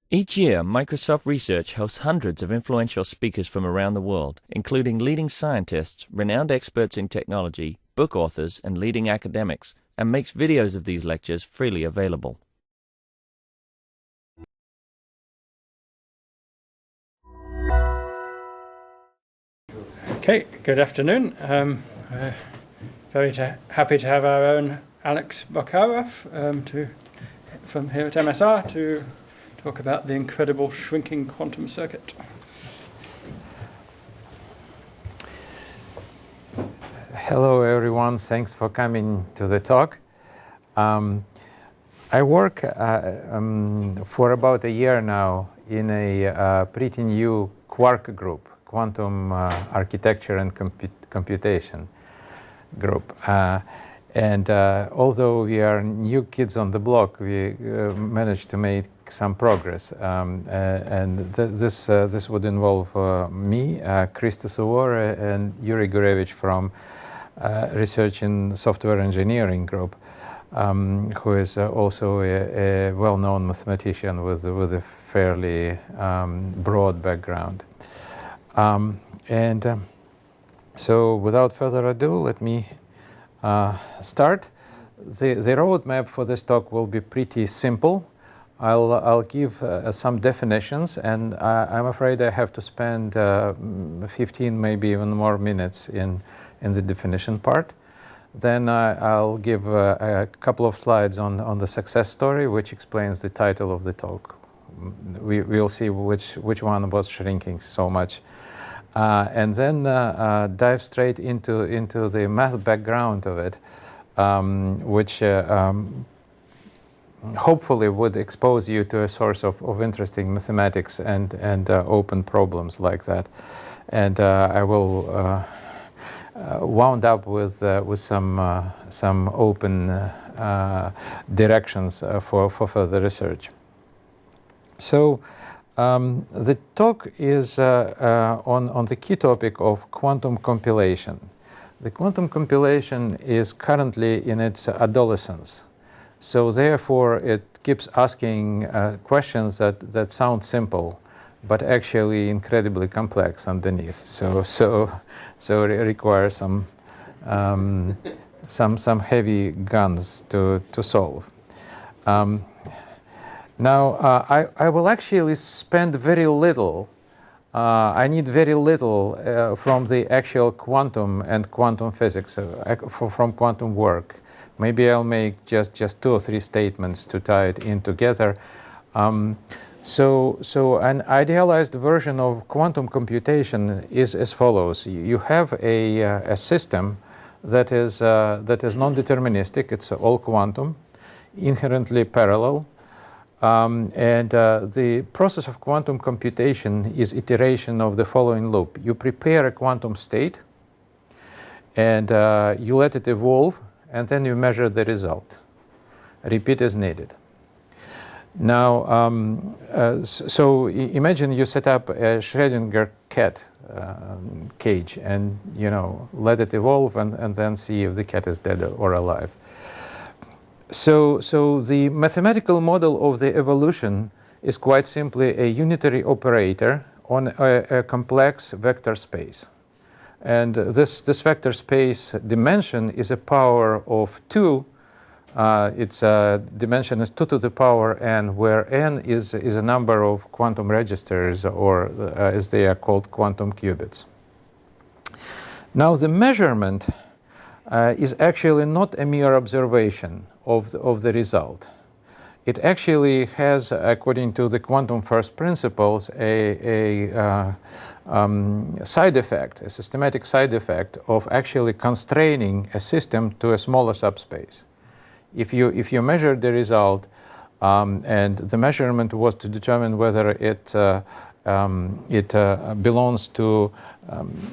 Each year, Microsoft Research hosts hundreds of influential speakers from around the world, including leading scientists, renowned experts in technology, book authors, and leading academics, and makes videos of these lectures freely available. Okay, good afternoon. Very happy to have our own Alex Bocharov from here at MSR to talk about the incredible shrinking quantum circuit. Hello everyone, thanks for coming to the talk. I work for about a year now in a pretty new Quark group, Quantum Architecture and Computation group. Although we are new kids on the block, we managed to make some progress. This would involve me, Krista Suvoră, and Yuri Gurevich from Research in Software Engineering group, who is also a well-known mathematician with a fairly broad background. So without further ado, let me start. The roadmap for this talk will be pretty simple. I'll give some definitions, and I'm afraid I have to spend 15, maybe even more minutes in the definition part. Then I'll give a couple of slides on the success story, which explains the title of the talk. We'll see which one was shrinking so much. And then dive straight into the math background of it, which hopefully would expose you to a source of interesting mathematics and open problems like that. And I will wound up with some open directions for further research. So the talk is on the key topic of quantum compilation. The quantum compilation is currently in its adolescence. So therefore, it keeps asking questions that sound simple, but actually incredibly complex underneath. So it requires some heavy guns to solve. Now, I will actually spend very little. I need very little from the actual quantum and quantum physics, from quantum work. Maybe I'll make just 2 or 3 statements to tie it in together. So an idealized version of quantum computation is as follows. You have a system that is non-deterministic. It's all quantum, inherently parallel. The process of quantum computation is iteration of the following loop. You prepare a quantum state, and you let it evolve, and then you measure the result. Repeat as needed. Now, so imagine you set up a Schrödinger cat cage, and let it evolve, and then see if the cat is dead or alive. So the mathematical model of the evolution is quite simply a unitary operator on a complex vector space. And this vector space dimension is a power of 2. Its dimension is 2 to the power n, where n is a number of quantum registers, or as they are called, quantum qubits. Now, the measurement is actually not a mere observation of the result. It actually has, according to the quantum first principles, a side effect, a systematic side effect of actually constraining a system to a smaller subspace. If you measure the result, and the measurement was to determine whether it belongs to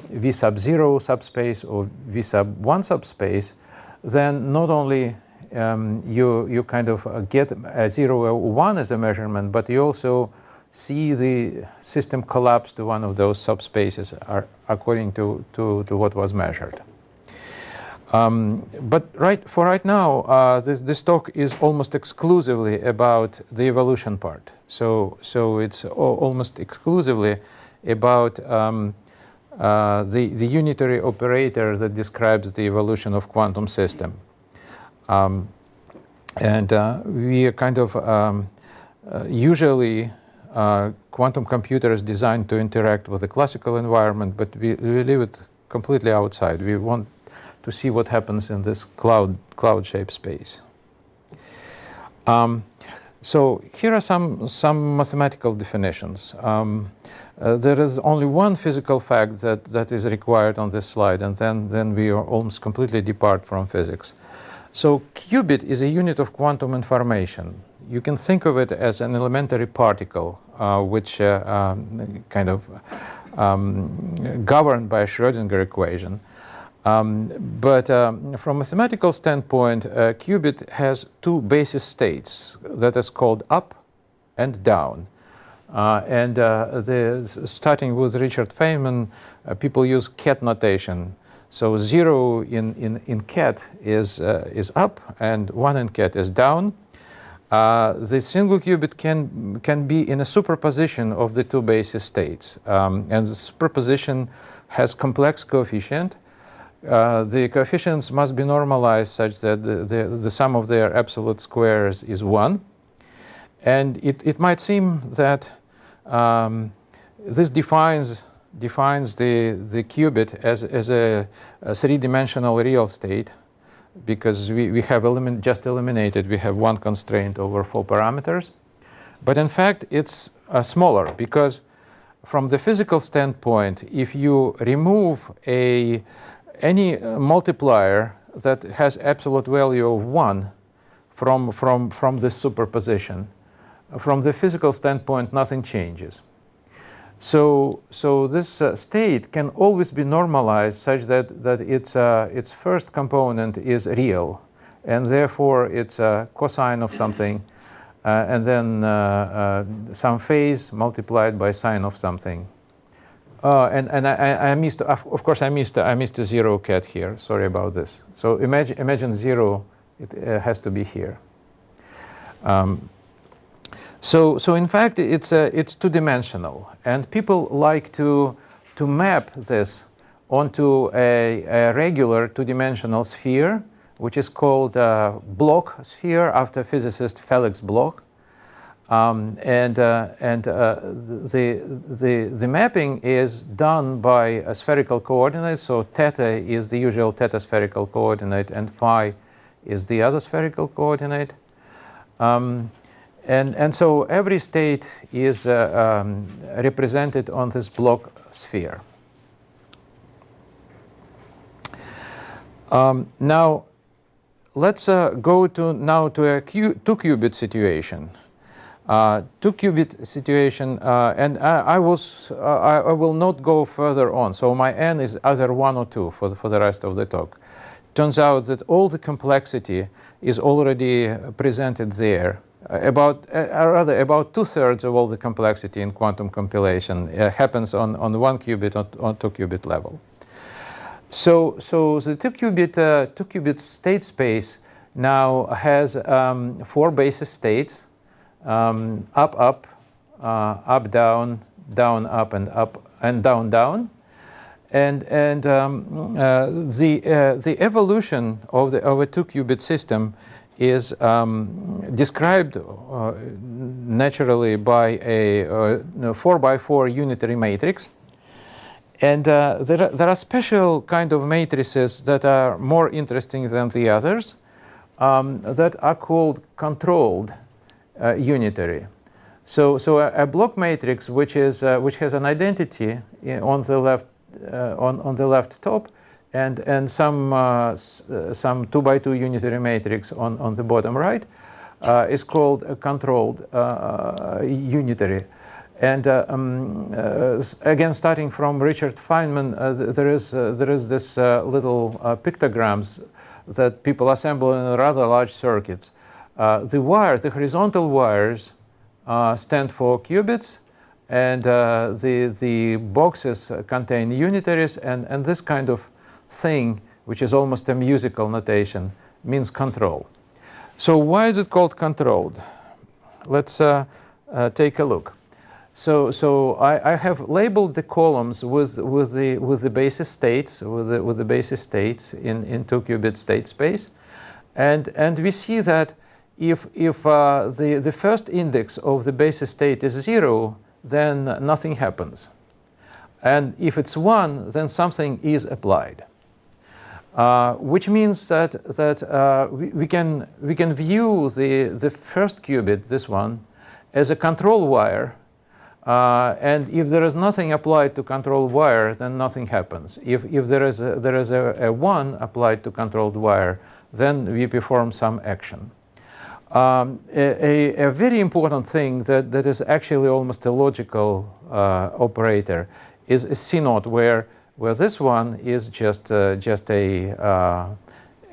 V sub 0 subspace or V sub 1 subspace, then not only you kind of get a 0 or 1 as a measurement, but you also see the system collapse to one of those subspaces according to what was measured. But right now, this talk is almost exclusively about the evolution part. So it's almost exclusively about the unitary operator that describes the evolution of quantum system. And we are kind of usually quantum computer is designed to interact with the classical environment, but we leave it completely outside. We want to see what happens in this cloud-shaped space. So here are some mathematical definitions. There is only one physical fact that is required on this slide, and then we are almost completely depart from physics. So qubit is a unit of quantum information. You can think of it as an elementary particle, which kind of governed by a Schrödinger equation. But from a mathematical standpoint, qubit has two basis states that is called up and down. Starting with Richard Feynman, people use ket notation. So 0 in ket is up and 1 in ket is down. The single qubit can be in a superposition of the two basis states. And the superposition has complex coefficient. The coefficients must be normalized such that the sum of their absolute squares is 1. And it might seem that this defines the qubit as a three-dimensional real state, because we have just eliminated, we have one constraint over 4 parameters. But in fact, it's smaller, because from the physical standpoint, if you remove any multiplier that has absolute value of 1 from this superposition, from the physical standpoint, nothing changes. So this state can always be normalized such that its first component is real, and therefore it's a cosine of something, and then some phase multiplied by sine of something. And I missed, of course, I missed a 0 ket here. Sorry about this. So imagine 0. It has to be here. So in fact, it's two-dimensional, and people like to map this onto a regular two-dimensional sphere, which is called Bloch sphere after physicist Felix Bloch. The mapping is done by a spherical coordinate. So theta is the usual theta spherical coordinate, and phi is the other spherical coordinate. And so every state is represented on this Bloch sphere. Now, let's go to a two-qubit situation. Two-qubit situation, and I will not go further on. So my n is either 1 or 2 for the rest of the talk. Turns out that all the complexity is already presented there. About 2/3 of all the complexity in quantum compilation happens on the 1 qubit or 2 qubit level. So the two qubit state space now has 4 basis states: up, up, up, down, down, up, and down, down. And the evolution of a 2 qubit system is described naturally by a 4x4 unitary matrix. And there are special kind of matrices that are more interesting than the others, that are called controlled unitary. So a block matrix which has an identity on the left top, and some 2x2 unitary matrix on the bottom right, is called a controlled unitary. And again, starting from Richard Feynman, there is this little pictograms that people assemble in rather large circuits. The horizontal wires stand for qubits, and the boxes contain unitaries, and this kind of thing which is almost a musical notation, means control. So why is it called controlled? Let's take a look. So I have labeled the columns with the basis states, with the basis states in 2-qubit state space, and we see that if the first index of the basis state is 0, then nothing happens, and if it's 1, then something is applied, which means that we can view the first qubit, this one, as a control wire. And if there is nothing applied to control wire, then nothing happens. If there is a 1 applied to controlled wire, then we perform some action. A very important thing that is actually almost a logical operator is C0, where this one is just a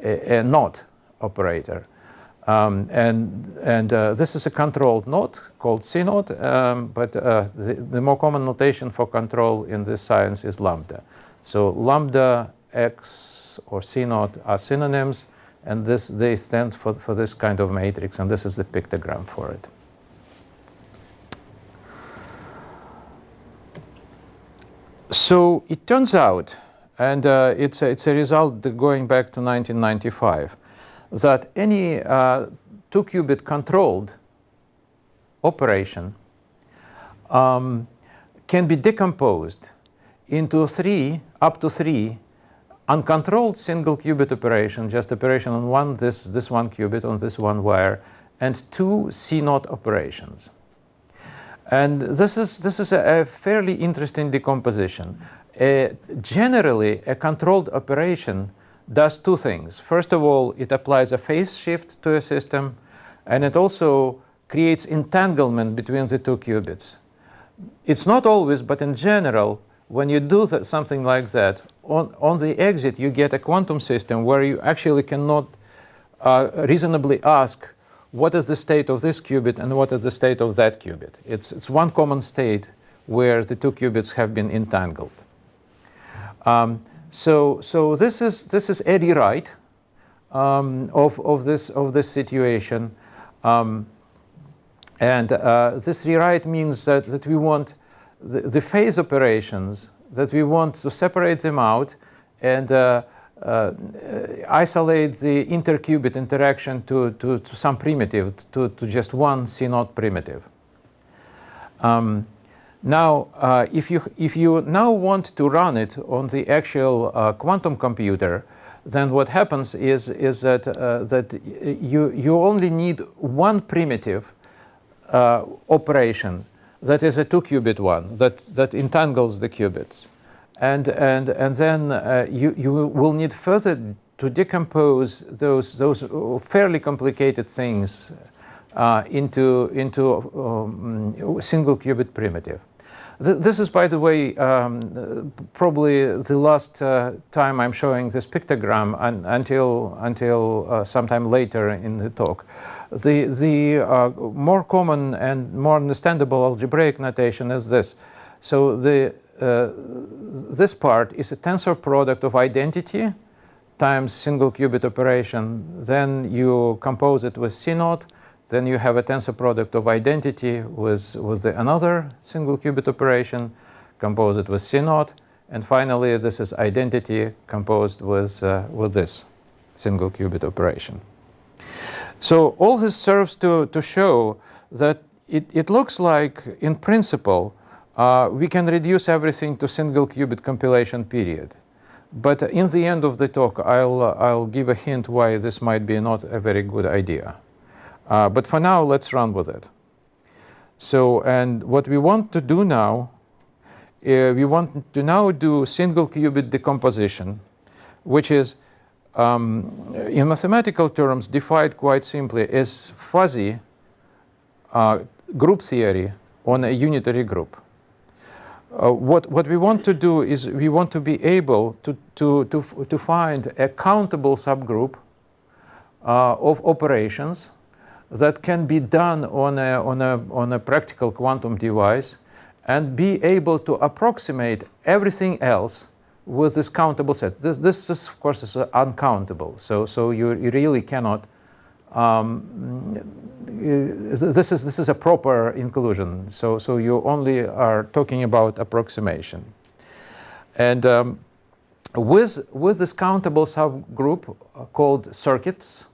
NOT operator. This is a controlled NOT called C0, but the more common notation for control in this science is lambda. So lambda, X, or C0 are synonyms, and they stand for this kind of matrix, and this is the pictogram for it. So it turns out, and it's a result going back to 1995, that any 2-qubit controlled operation can be decomposed into up to three uncontrolled single qubit operation, just operation on this one qubit on this one wire, and 2 C0 operations. And this is a fairly interesting decomposition. Generally, a controlled operation does two things. First of all, it applies a phase shift to a system, and it also creates entanglement between the 2 qubits. It's not always, but in general, when you do something like that, on the exit you get a quantum system where you actually cannot reasonably ask what is the state of this qubit and what is the state of that qubit. It's one common state where the 2 qubits have been entangled. So this is a rewrite of this situation, and this rewrite means that we want the phase operations, that we want to separate them out and isolate the interqubit interaction to some primitive, to just one C0 primitive. Now, if you now want to run it on the actual quantum computer, then what happens is that you only need one primitive operation that is a 2-qubit one that entangles the qubits, and then you will need further to decompose those fairly complicated things into single qubit primitive. This is, by the way, probably the last time I'm showing this pictogram until sometime later in the talk. The more common and more understandable algebraic notation is this. So this part is a tensor product of identity times single qubit operation. Then you compose it with C0. Then you have a tensor product of identity with another single qubit operation, compose it with C0, and finally this is identity composed with this single qubit operation. So all this serves to show that it looks like, in principle, we can reduce everything to single qubit compilation period. But in the end of the talk, I'll give a hint why this might be not a very good idea. But for now, let's run with it. So, and what we want to do now, we want to now do single qubit decomposition, which is, in mathematical terms, defined quite simply as fuzzy group theory on a unitary group. What we want to do is we want to be able to find a countable subgroup of operations that can be done on a practical quantum device and be able to approximate everything else with this countable set. This is, of course, is uncountable. So you really cannot. This is a proper inclusion. So you only are talking about approximation. And with this countable subgroup called circuits,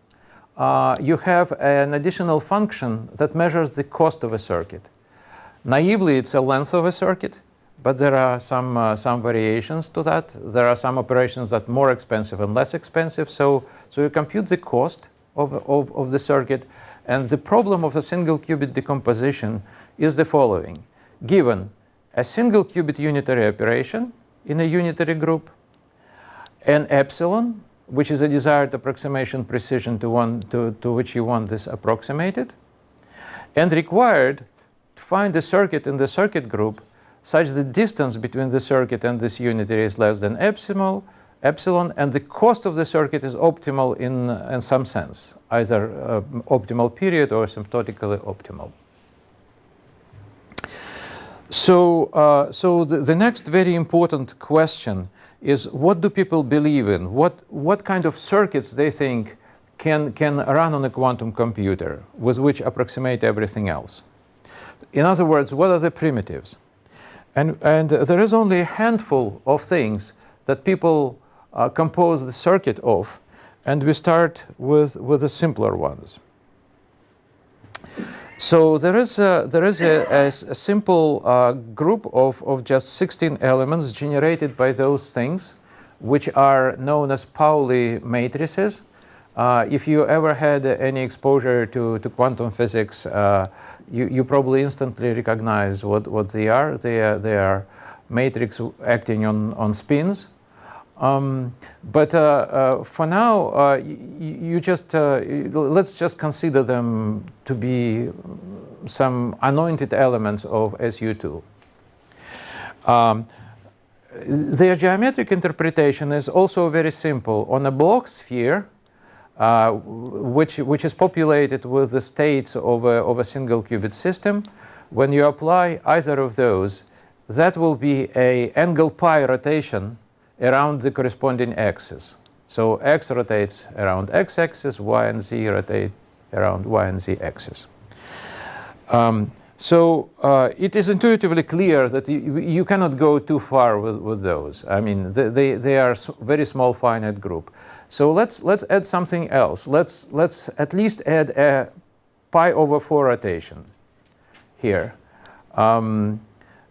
you have an additional function that measures the cost of a circuit. Naively, it's a length of a circuit, but there are some variations to that. There are some operations that are more expensive and less expensive. So you compute the cost of the circuit. And the problem of a single qubit decomposition is the following. Given a single qubit unitary operation in a unitary group, an epsilon, which is a desired approximation precision to which you want this approximated, and required to find the circuit in the circuit group such the distance between the circuit and this unitary is less than epsilon, and the cost of the circuit is optimal in some sense, either optimal period or asymptotically optimal. So the next very important question is, what do people believe in? What kind of circuits they think can run on a quantum computer with which approximate everything else? In other words, what are the primitives? And there is only a handful of things that people compose the circuit of, and we start with the simpler ones. So there is a simple group of just 16 elements generated by those things, which are known as Pauli matrices. If you ever had any exposure to quantum physics, you probably instantly recognize what they are. They are matrix acting on spins. But for now, you just let's just consider them to be some anointed elements of SU2. Their geometric interpretation is also very simple. On a Bloch sphere, which is populated with the states of a single qubit system, when you apply either of those, that will be an angle pi rotation around the corresponding axis. So x rotates around x-axis, y and z rotate around y and z axis. So it is intuitively clear that you cannot go too far with those. I mean, they are very small finite group. So let's add something else. Let's at least add a pi over 4 rotation here.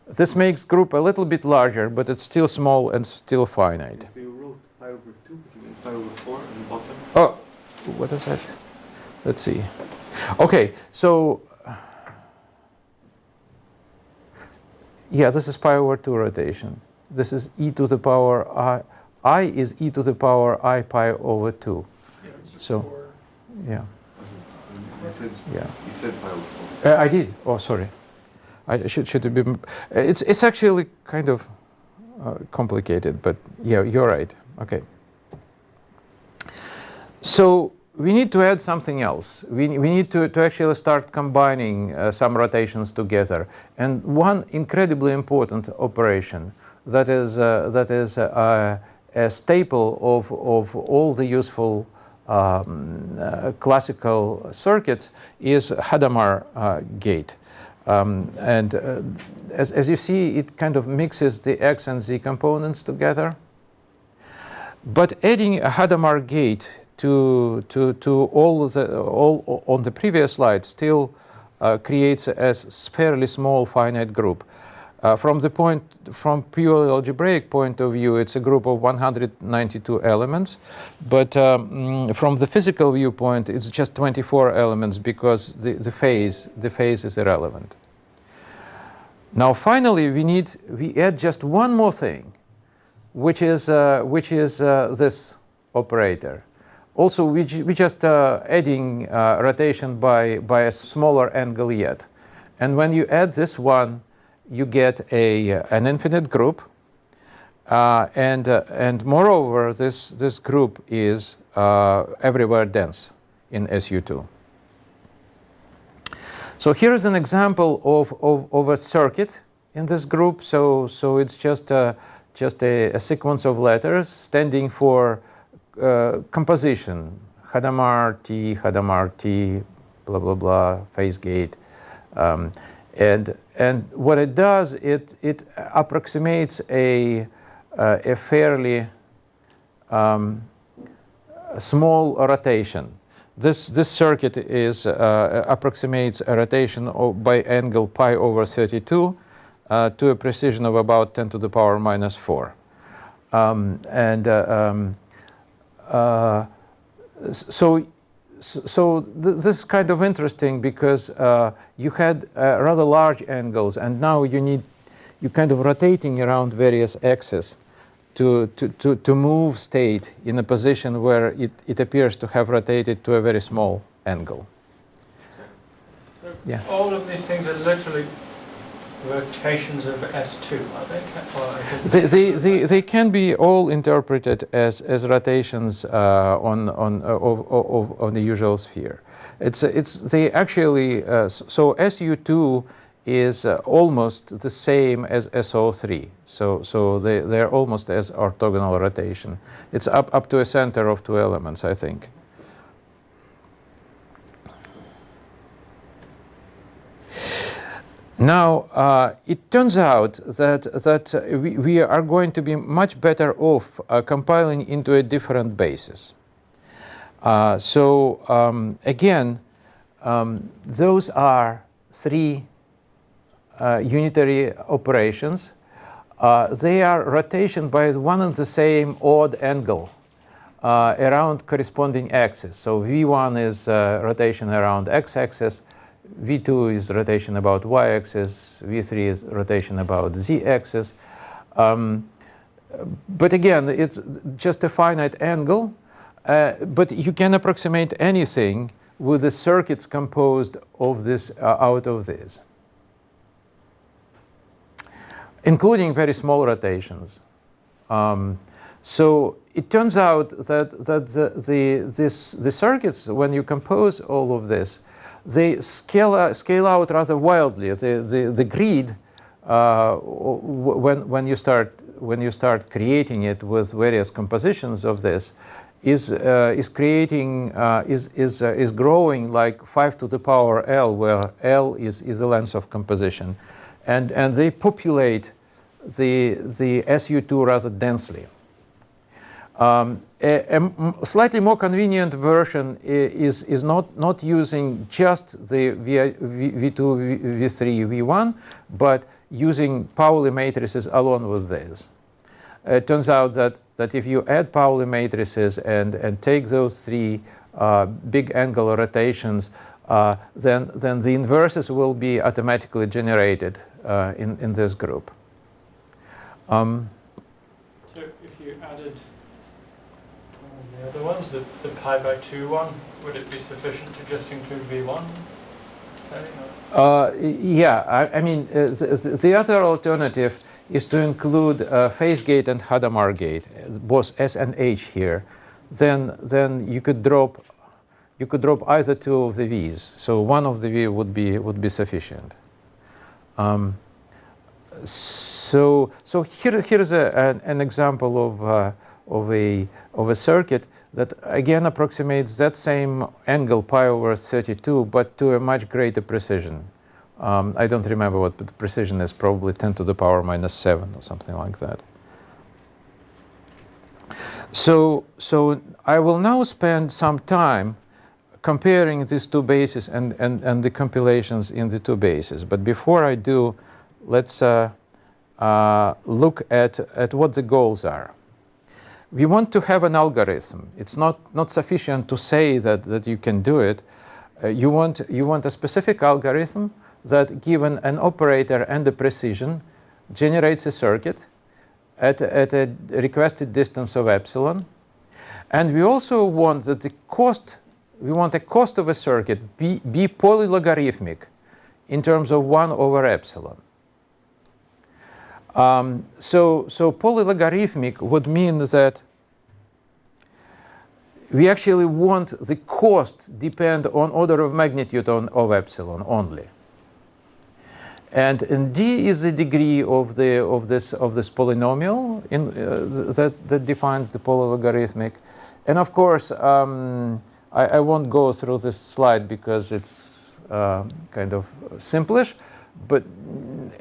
This makes group a little bit larger, but it's still small and still finite. If you wrote pi over 2, but you mean pi over 4 on the bottom? Oh, what is that? Let's see. Okay, so yeah, this is pi over 2 rotation. This is e to the power I is e to the power I pi over 2. Yeah, it's just So, 4. yeah. You said pi over 4. I did. Oh, sorry. I should have been. It's actually kind of complicated, but yeah, you're right. Okay. So we need to add something else. We need to actually start combining some rotations together. And one incredibly important operation that is a staple of all the useful classical circuits is Hadamard gate. As you see, it kind of mixes the x and z components together. But adding a Hadamard gate to all on the previous slide still creates a fairly small finite group. From purely algebraic point of view, it's a group of 192 elements, but from the physical viewpoint, it's just 24 elements because the phase is irrelevant. Now, finally, we add just one more thing, which is this operator. Also, we just adding rotation by a smaller angle yet, and when you add this one, you get an infinite group, and moreover, this group is everywhere dense in SU2. So here is an example of a circuit in this group. So it's just just a sequence of letters standing for composition. Hadamard T, blah, blah, blah, phase gate. And what it does, it approximates a fairly small rotation. This circuit approximates a rotation by angle pi over 32 to a precision of about 10 to the power minus 4. So this is kind of interesting because you had rather large angles, and now you're kind of rotating around various axes to move state in a position where it appears to have rotated to a very small angle. So Yeah. all of these things are literally rotations of S2, are they? They can be all interpreted as rotations on the usual sphere. They actually so SU2 is almost the same as SO3. So they're almost as orthogonal rotation. It's up to a center of 2 elements, I think. Now, it turns out that we are going to be much better off compiling into a different basis. Again, those are 3 unitary operations. They are rotation by one and the same odd angle around corresponding axis. So V1 is rotation around x-axis, V2 is rotation about y-axis, V3 is rotation about z-axis. But again, it's just a finite angle, but you can approximate anything with the circuits composed of this out of this, including very small rotations. So it turns out that the circuits, when you compose all of this, they scale out rather wildly. The grid, when you start creating it with various compositions of this, is growing like 5 to the power L, where L is the length of composition, and they populate the SU2 rather densely. A slightly more convenient version is not using just the V2, V3, V1, but using Pauli matrices along with this. It turns out that if you add Pauli matrices and take those 3 big angular rotations, then the inverses will be automatically generated in this group. So if you added the other ones, the pi by 2 one, would it be sufficient to just include V1? Yeah, I mean, the other alternative is to include phase gate and Hadamard gate, both S and H here. Then you could drop either 2 of the V's. So one of the V would be sufficient. So here's an example of a circuit that again approximates that same angle pi over 32, but to a much greater precision. I don't remember what the precision is, probably 10 to the power minus 7 or something like that. So I will now spend some time comparing these 2 bases and the compilations in the 2 bases. But before I do, let's look at what the goals are. We want to have an algorithm. It's not sufficient to say that you can do it. You want a specific algorithm that, given an operator and a precision, generates a circuit at a requested distance of epsilon. And we also want that the cost of a circuit be polylogarithmic in terms of 1 over epsilon. So polylogarithmic would mean that we actually want the cost depend on order of magnitude of epsilon only. And d is the degree of this polynomial that defines the polylogarithmic. And of course, I won't go through this slide because it's kind of simplish. But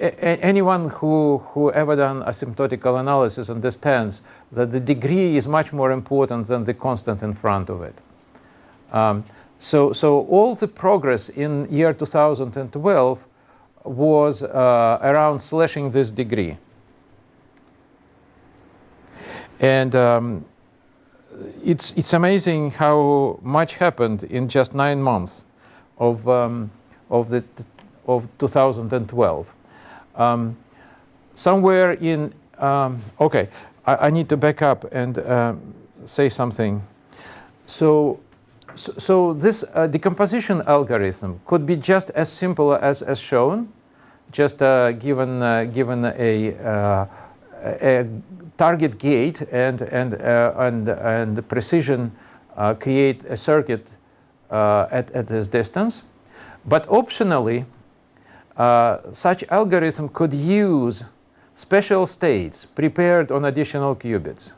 anyone who ever done asymptotical analysis understands that the degree is much more important than the constant in front of it. So all the progress in year 2012 was around slashing this degree. And it's amazing how much happened in just 9 months of 2012. Somewhere in okay, I need to back up and say something. So this decomposition algorithm could be just as simple as shown, just given a target gate and precision create a circuit at this distance. But optionally, such algorithm could use special states prepared on additional qubits.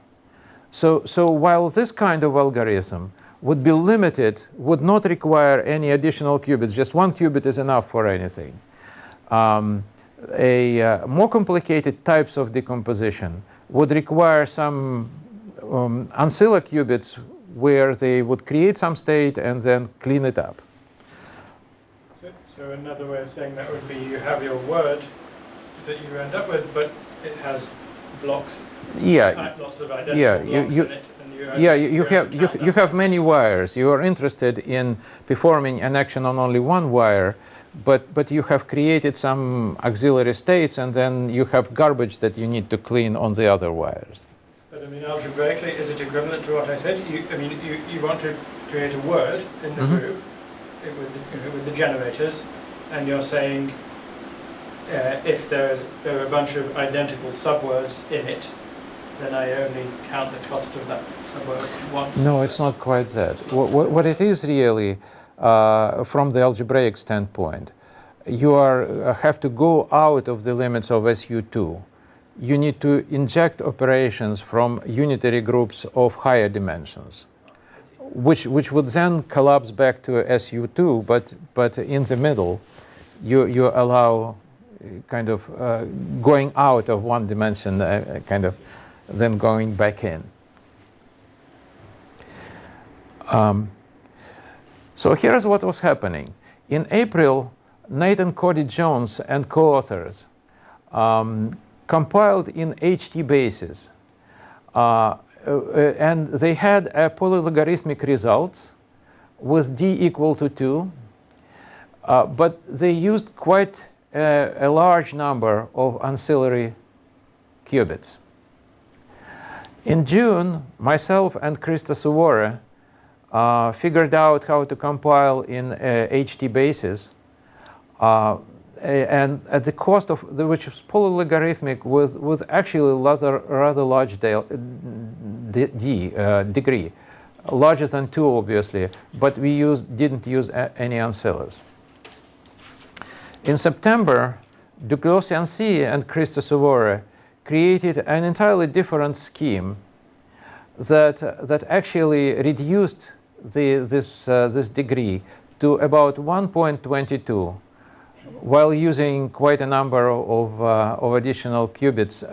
So while this kind of algorithm would be limited, would not require any additional qubits, just 1 qubit is enough for anything. More complicated types of decomposition would require some ancilla qubits where they would create some state and then clean it up. So another way of saying that would be you have your word that you end up with, but it has blocks, lots of identical blocks in it. You have many wires. You are interested in performing an action on only one wire, but you have created some auxiliary states, and then you have garbage that you need to clean on the other wires. But I mean, algebraically, is it equivalent to what I said? You want to create a word in the group with the generators, and you're saying if there are a bunch of identical subwords in it, then I only count the cost of that subword once. No, it's not quite that. What it is really, from the algebraic standpoint, you have to go out of the limits of SU2. You need to inject operations from unitary groups of higher dimensions, which would then collapse back to SU2, but in the middle, you allow kind of going out of one dimension, kind of then going back in. So here's what was happening. In April, Nathan Cody Jones and co-authors compiled in HT basis, and they had a polylogarithmic results with d equal to 2, but they used quite a large number of ancillary qubits. In June, myself and Krista Suvoreh figured out how to compile in HT basis, and at the cost of which was polylogarithmic with actually rather large degree, larger than 2 obviously, but we didn't use any ancillas. In September, Douglas Yancy and Krista Suvoreh created an entirely different scheme that actually reduced this degree to about 1.22, while using quite a number of additional qubits.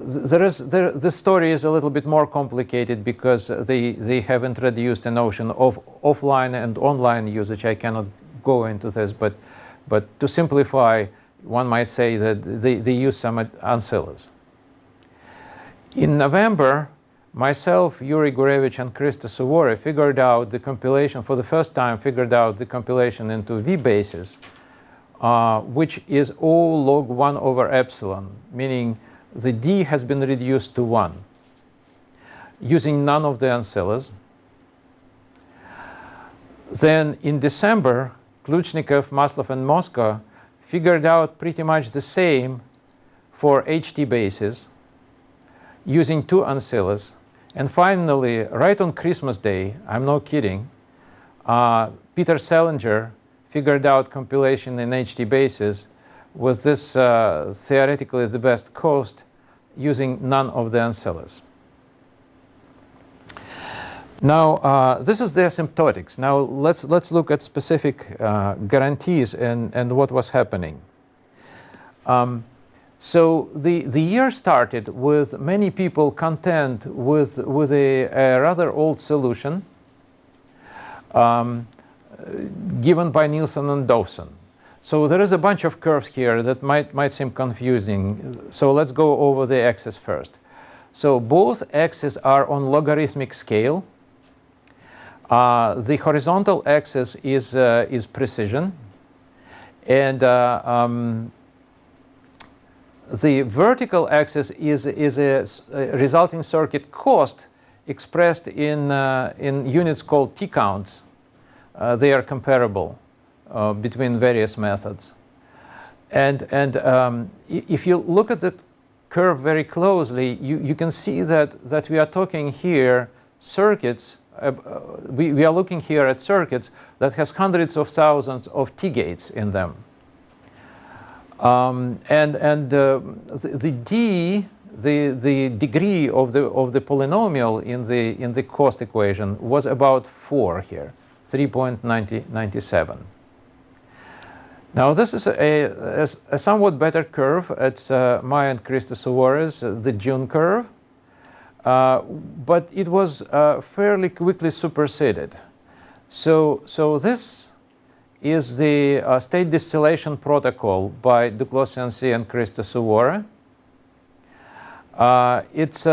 The story is a little bit more complicated because they have introduced a notion of offline and online usage. I cannot go into this, but to simplify, one might say that they use some ancillas. In November, myself, Yuri Gurevich, and Krista Suvoreh figured out the compilation, for the first time, figured out the compilation into V basis, which is O log 1 over epsilon, meaning the d has been reduced to 1, using none of the ancillas. Then in December, Kluchnikov, Maslov, and Moscow figured out pretty much the same for HT basis, using 2 ancillas. And finally, right on Christmas Day, I'm not kidding, Peter Selinger figured out compilation in HT basis with this theoretically the best cost using none of the ancillaries. Now, this is the asymptotics. Now, let's look at specific guarantees and what was happening. So the year started with many people content with a rather old solution given by Nielsen and Dawson. So there is a bunch of curves here that might seem confusing. So let's go over the axes first. So both axes are on logarithmic scale. The horizontal axis is precision, and the vertical axis is a resulting circuit cost expressed in units called T-counts. They are comparable between various methods. And if you look at that curve very closely, you can see that we are talking here circuits. We are looking here at circuits that has hundreds of thousands of T-gates in them. The D, the degree of the polynomial in the cost equation was about 4 here, 3.97. Now this is a somewhat better curve. It's Maya and Christosouvares, the June curve, but it was fairly quickly superseded. So this is the state distillation protocol by Duclos-Cianci and Christosouvares. It's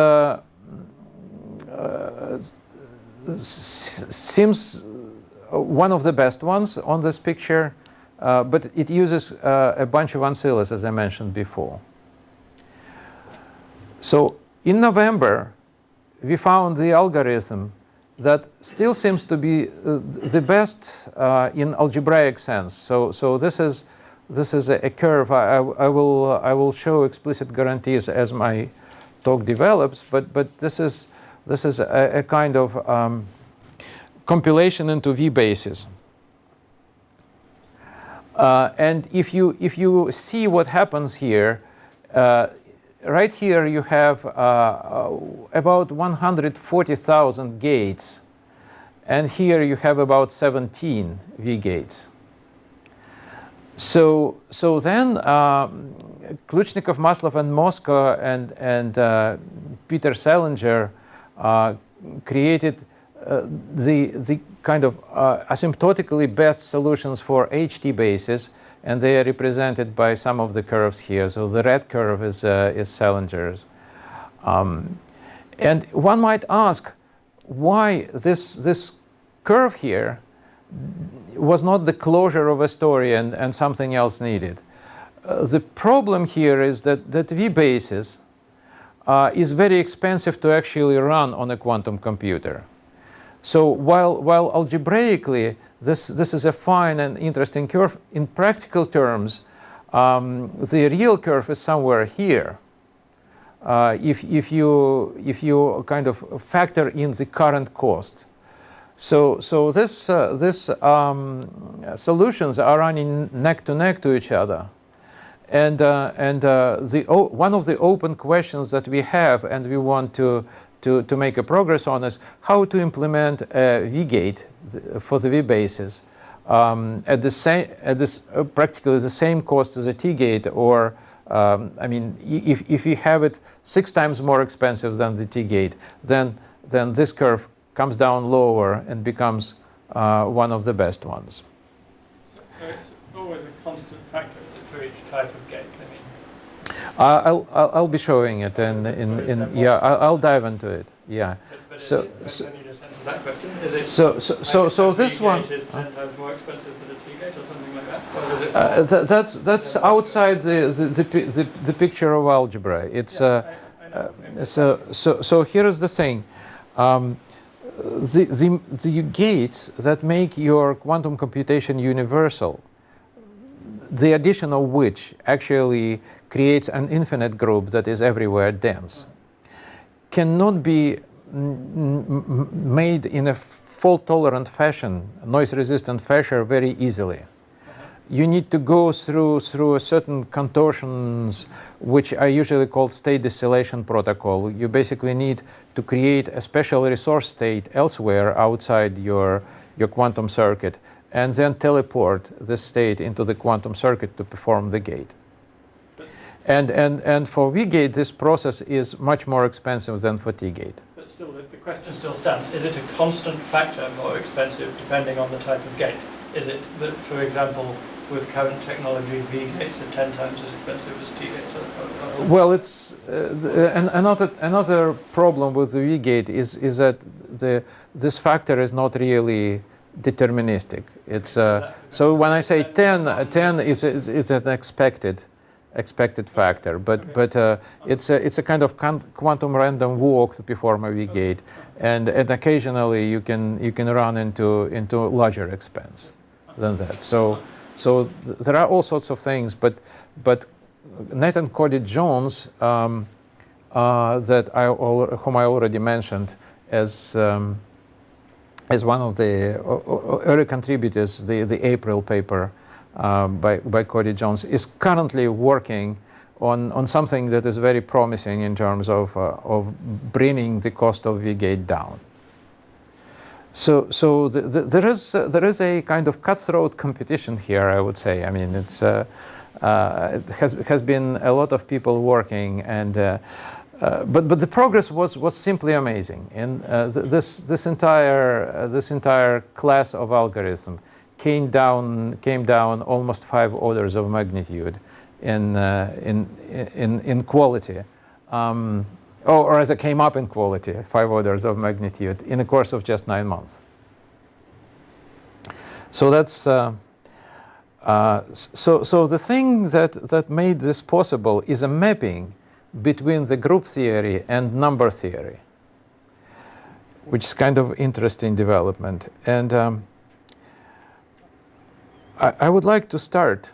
seems one of the best ones on this picture, but it uses a bunch of ancillaries, as I mentioned before. So in November, we found the algorithm that still seems to be the best in algebraic sense. So this is a curve. I will show explicit guarantees as my talk develops, but this is a kind of compilation into V bases. And if you see what happens here, right here you have about 140,000 gates, and here you have about 17 V gates. So then Kluchnikov, Maslov, and Moscow and Peter Selinger created the kind of asymptotically best solutions for HT bases, and they are represented by some of the curves here. So the red curve is Selinger's. And one might ask why this curve here was not the closure of a story and something else needed. The problem here is that V basis is very expensive to actually run on a quantum computer. So while algebraically this is a fine and interesting curve, in practical terms, the real curve is somewhere here. If you kind of factor in the current cost. So this solutions are running neck to neck to each other, and one of the open questions that we have and we want to make a progress on is how to implement a V-gate for the V basis at practically the same cost as a T-gate, or I mean, if you have it 6 times more expensive than the T-gate, then this curve comes down lower and becomes one of the best ones. So it's always a constant factor, is it, for each type of gate? I'll be showing it, yeah, I'll dive into it. Yeah. But so can you just answer that question? Is it so this one is 10 times more expensive than a T-gate or something like that? Or is it that's outside the picture of algebra. It's so here is the thing. The gates that make your quantum computation universal, the addition of which actually creates an infinite group that is everywhere dense, cannot be made in a fault-tolerant fashion, noise-resistant fashion very easily. you need to go through a certain contortions, which are usually called state distillation protocol. You basically need to create a special resource state elsewhere outside your quantum circuit, and then teleport the state into the quantum circuit to perform the gate. And for V-gate, this process is much more expensive than for T-gate. But still, the question still stands. Is it a constant factor more expensive depending on the type of gate? Is it that, for example, with current technology, V-gates are 10 times as expensive as T-gates are? Well, it's another problem with the V-gate is that this factor is not really deterministic. It's so when I say 10 is an expected factor, but it's a kind of quantum random walk to perform a V-gate, and occasionally you can run into larger expense than that. So there are all sorts of things, but Nat and Cody Jones, whom I already mentioned as one of the early contributors, the April paper by Cody Jones, is currently working on something that is very promising in terms of bringing the cost of V-gate down. So there is a kind of cutthroat competition here, I would say. I mean, it has been a lot of people working, and but the progress was simply amazing. And this entire class of algorithm came down almost 5 orders of magnitude in quality. Or as it came up in quality, 5 orders of magnitude in the course of just 9 months. So that's so the thing that made this possible is a mapping between the group theory and number theory, which is kind of interesting development. And I would like to start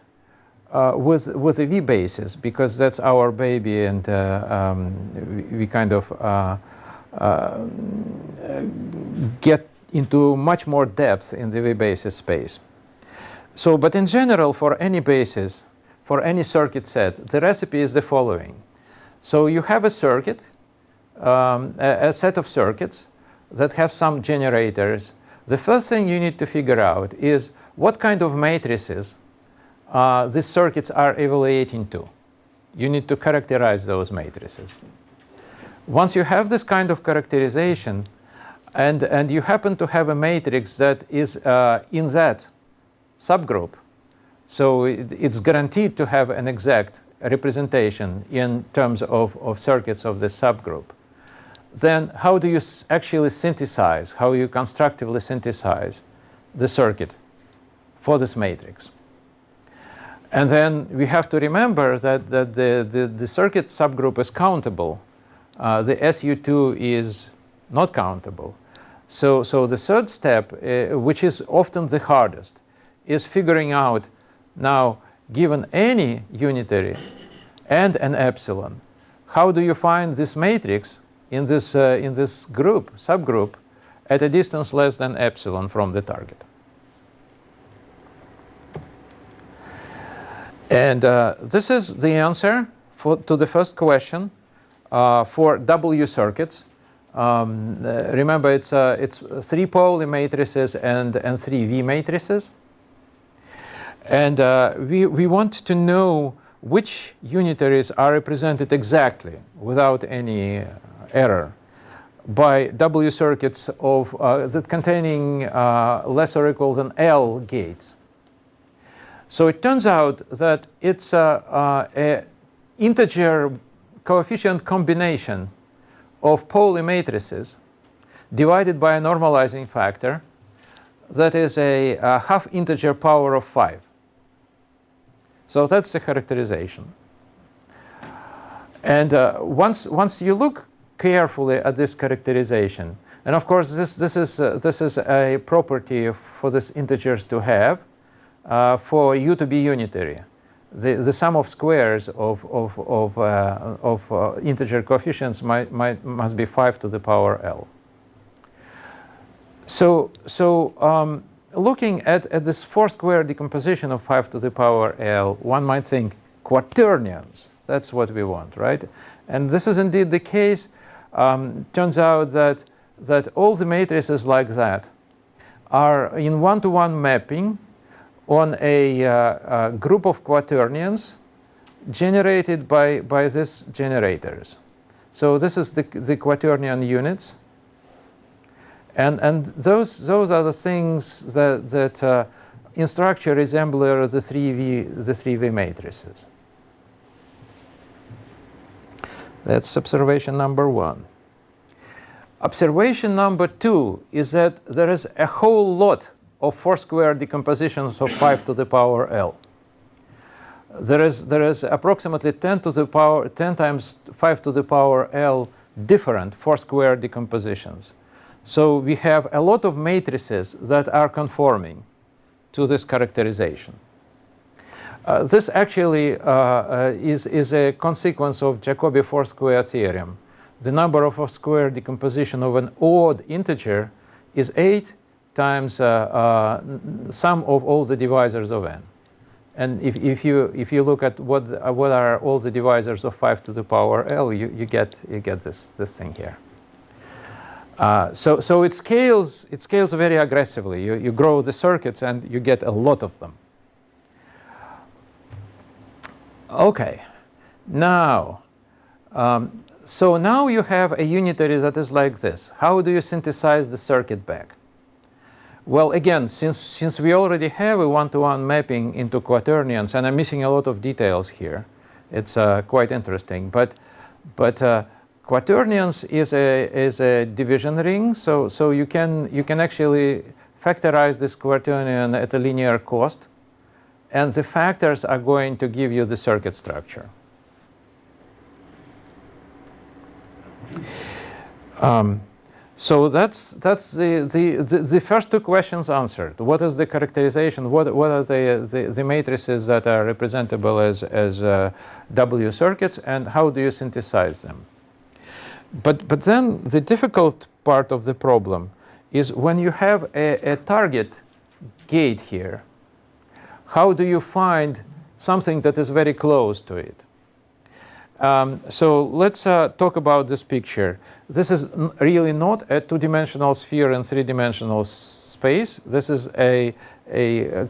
with the V basis, because that's our baby, and we kind of get into much more depth in the V basis space. So, but in general, for any basis, for any circuit set, the recipe is the following. So you have a circuit, a set of circuits that have some generators. The first thing you need to figure out is what kind of matrices these circuits are evaluating to. You need to characterize those matrices. Once you have this kind of characterization, and you happen to have a matrix that is in that subgroup, so it's guaranteed to have an exact representation in terms of circuits of this subgroup, then how do you actually synthesize, how you constructively synthesize the circuit for this matrix? And then we have to remember that the circuit subgroup is countable. The SU2 is not countable. So the third step, which is often the hardest, is figuring out, now, given any unitary and an epsilon, how do you find this matrix in this subgroup, at a distance less than epsilon from the target? And this is the answer to the first question for W circuits. Remember, it's 3 Pauli matrices and 3 V matrices. And we want to know which unitaries are represented exactly, without any error, by W circuits of that containing less or equal than L gates. So it turns out that it's a integer coefficient combination of Pauli matrices divided by a normalizing factor that is a half integer power of 5. So that's the characterization. And once you look carefully at this characterization, and of course this is a property for these integers to have, for U to be unitary. The sum of squares of integer coefficients must be 5 to the power L. So looking at this 4-square decomposition of 5 to the power L, one might think quaternions. That's what we want, right? And this is indeed the case. Turns out that all the matrices like that are in one-to-one mapping on a group of quaternions generated by these generators. So this is the quaternion units. And those are the things that in structure resemble the 3V matrices. That's observation number 1. Observation number 2 is that there is a whole lot of 4-square decompositions of 5 to the power L. There is approximately 10 times 5 to the power L different 4-square decompositions. So we have a lot of matrices that are conforming to this characterization. This actually is a consequence of Jacobi 4-square theorem. The number of 4-square decomposition of an odd integer is 8 times sum of all the divisors of n. And if you look at what are all the divisors of 5 to the power L, you get this thing here. So it scales very aggressively. You grow the circuits and you get a lot of them. Okay, now, so now you have a unitary that is like this. How do you synthesize the circuit back? Well, again, since we already have a one-to-one mapping into quaternions, and I'm missing a lot of details here, it's quite interesting. But quaternions is a division ring, so you can actually factorize this quaternion at a linear cost, and the factors are going to give you the circuit structure. So that's the first two questions answered. What is the characterization? What are the matrices that are representable as W circuits, and how do you synthesize them? But then the difficult part of the problem is when you have a target gate here, how do you find something that is very close to it? So let's talk about this picture. This is really not a two-dimensional sphere in three-dimensional space. This is a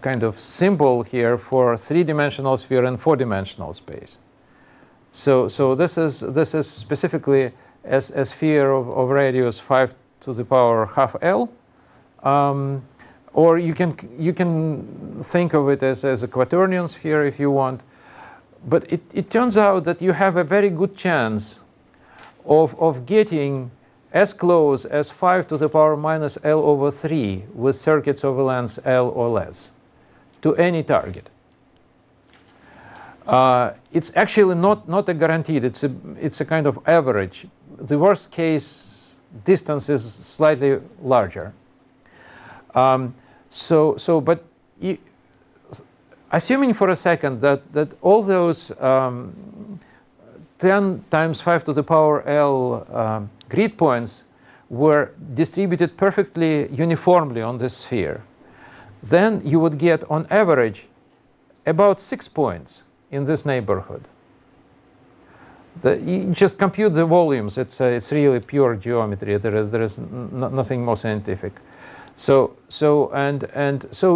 kind of symbol here for three-dimensional sphere in four-dimensional space. So this is specifically a sphere of radius 5 to the power half L. Or you can think of it as a quaternion sphere if you want. But it turns out that you have a very good chance of getting as close as 5 to the power minus L over 3 with circuits of a length L or less to any target. It's actually not a guaranteed. It's a kind of average. The worst case distance is slightly larger. But assuming for a second that all those 10 times 5 to the power L grid points were distributed perfectly uniformly on this sphere, then you would get on average about 6 points in this neighborhood. You just compute the volumes. It's really pure geometry. There is nothing more scientific. So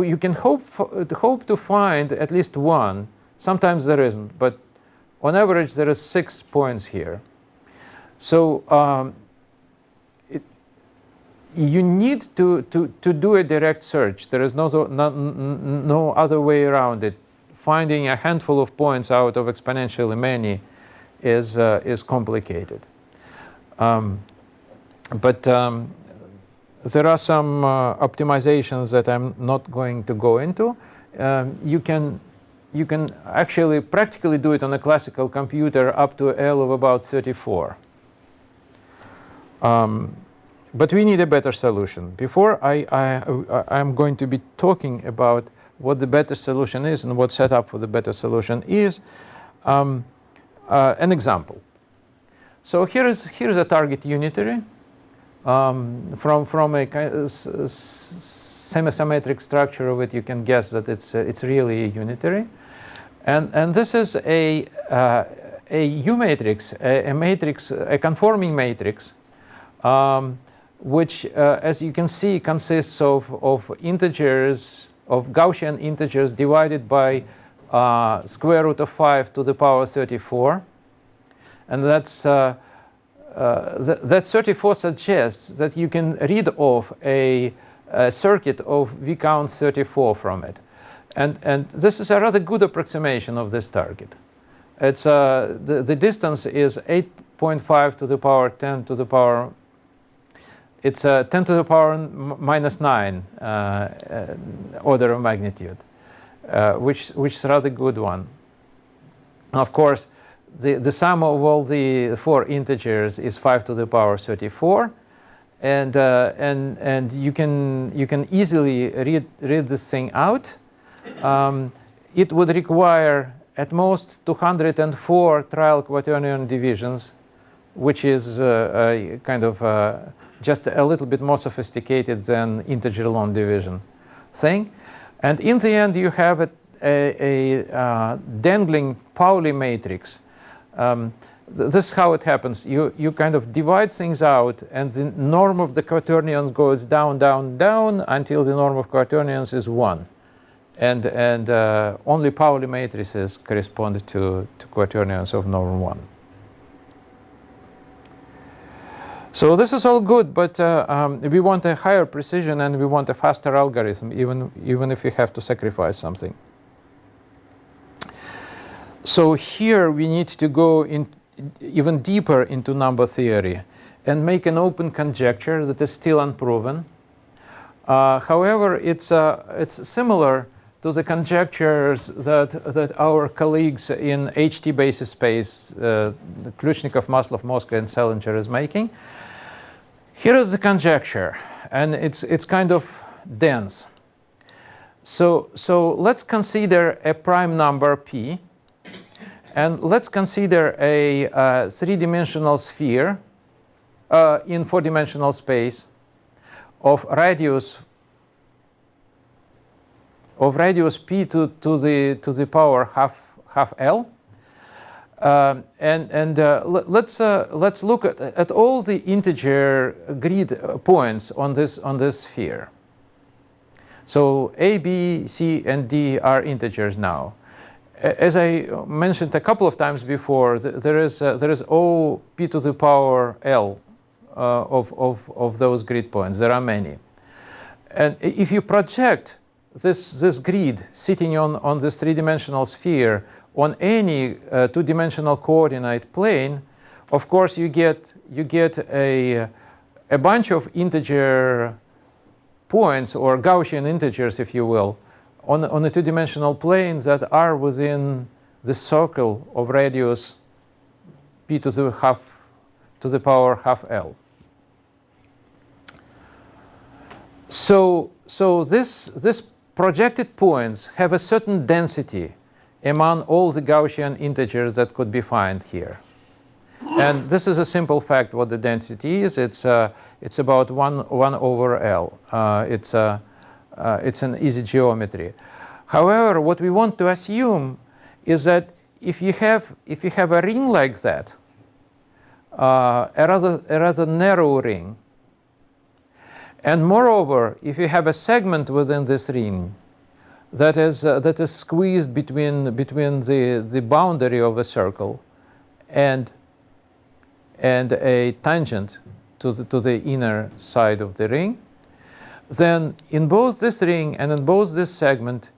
you can hope to find at least one. Sometimes there isn't, but on average there is 6 points here. So you need to do a direct search. There is no other way around it. Finding a handful of points out of exponentially many is complicated. There are some optimizations that I'm not going to go into. You can actually practically do it on a classical computer up to L of about 34. But we need a better solution. Before I'm going to be talking about what the better solution is and what setup for the better solution is, an example. So here's a target unitary from a semi-symmetric structure of it, you can guess that it's really unitary. And this is a U matrix, a matrix, a conforming matrix, which, as you can see, consists of integers, of Gaussian integers divided by square root of 5 to the power 34. And that's that 34 suggests that you can read off a circuit of V count 34 from it. And this is a rather good approximation of this target. It's the distance is 8.5 to the power 10 to the power. It's 10 to the power minus 9 order of magnitude, which is a rather good one. Of course, the sum of all the 4 integers is 5 to the power 34, and you can easily read this thing out. It would require at most 204 trial quaternion divisions, which is a kind of just a little bit more sophisticated than integer long division thing. And in the end, you have a dangling Pauli matrix. This is how it happens. You kind of divide things out, and the norm of the quaternions goes down, down, down until the norm of quaternions is 1. And only Pauli matrices correspond to quaternions of norm 1. So this is all good, but we want a higher precision and we want a faster algorithm, even if we have to sacrifice something. So here we need to go even deeper into number theory and make an open conjecture that is still unproven. However, it's similar to the conjectures that our colleagues in HT basis space, Khlyushnikov, Maslov, Moscow, and Selinger is making. Here is the conjecture, and it's kind of dense. So let's consider a prime number P, and let's consider a three-dimensional sphere in four-dimensional space of radius P to the power half L. Let's look at all the integer grid points on this sphere. So A, B, C, and D are integers now. As I mentioned a couple of times before, there is O P to the power L of those grid points. There are many. And if you project this grid sitting on this three-dimensional sphere on any two-dimensional coordinate plane, of course you get a bunch of integer points, or Gaussian integers, if you will, on a two-dimensional plane that are within the circle of radius P to the power half L. So this projected points have a certain density among all the Gaussian integers that could be found here. And this is a simple fact what the density is. It's about 1 over L. It's an easy geometry. However, what we want to assume is that if you have a ring like that, a rather narrow ring, and moreover, if you have a segment within this ring that is squeezed between the boundary of a circle and a tangent to the inner side of the ring, then in both this ring and in both this segment,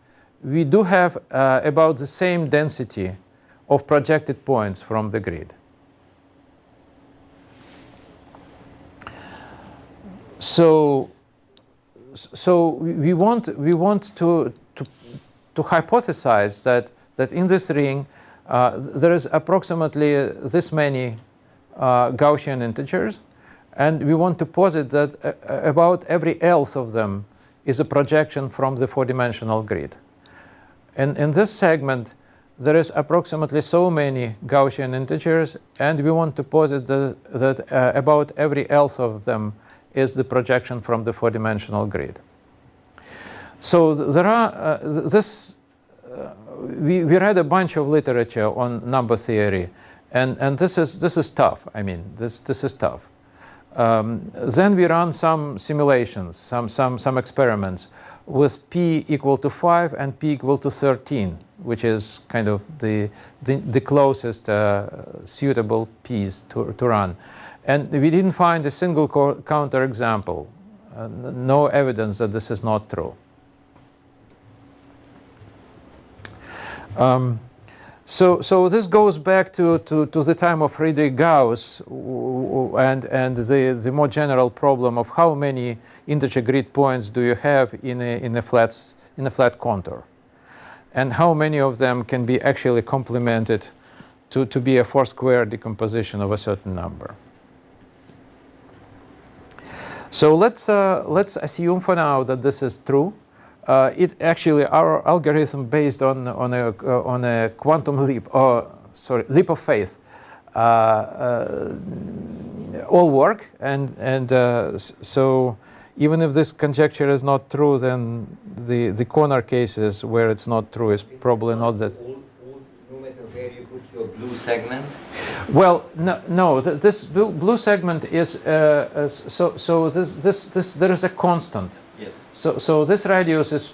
we do have about the same density of projected points from the grid. So we want to hypothesize that in this ring there is approximately this many Gaussian integers, and we want to posit that about every else of them is a projection from the four-dimensional grid. And in this segment, there is approximately so many Gaussian integers, and we want to posit that about every else of them is the projection from the four-dimensional grid. So there are we read a bunch of literature on number theory, and this is tough. I mean, this is tough. Then we run some simulations, some experiments with p equal to 5 and p equal to 13, which is kind of the closest suitable p's to run. And we didn't find a single counterexample, no evidence that this is not true. So this goes back to the time of Friedrich Gauss and the more general problem of how many integer grid points do you have in a flat contour, and how many of them can be actually complemented to be a 4-square decomposition of a certain number. So let's assume for now that this is true. It actually, our algorithm based on a quantum leap, leap of faith, all work, and so even if this conjecture is not true, then the corner cases where it's not true is probably not that. No matter where you put your blue segment. Well, no. This blue segment is so this there is a constant. Yes. So this radius is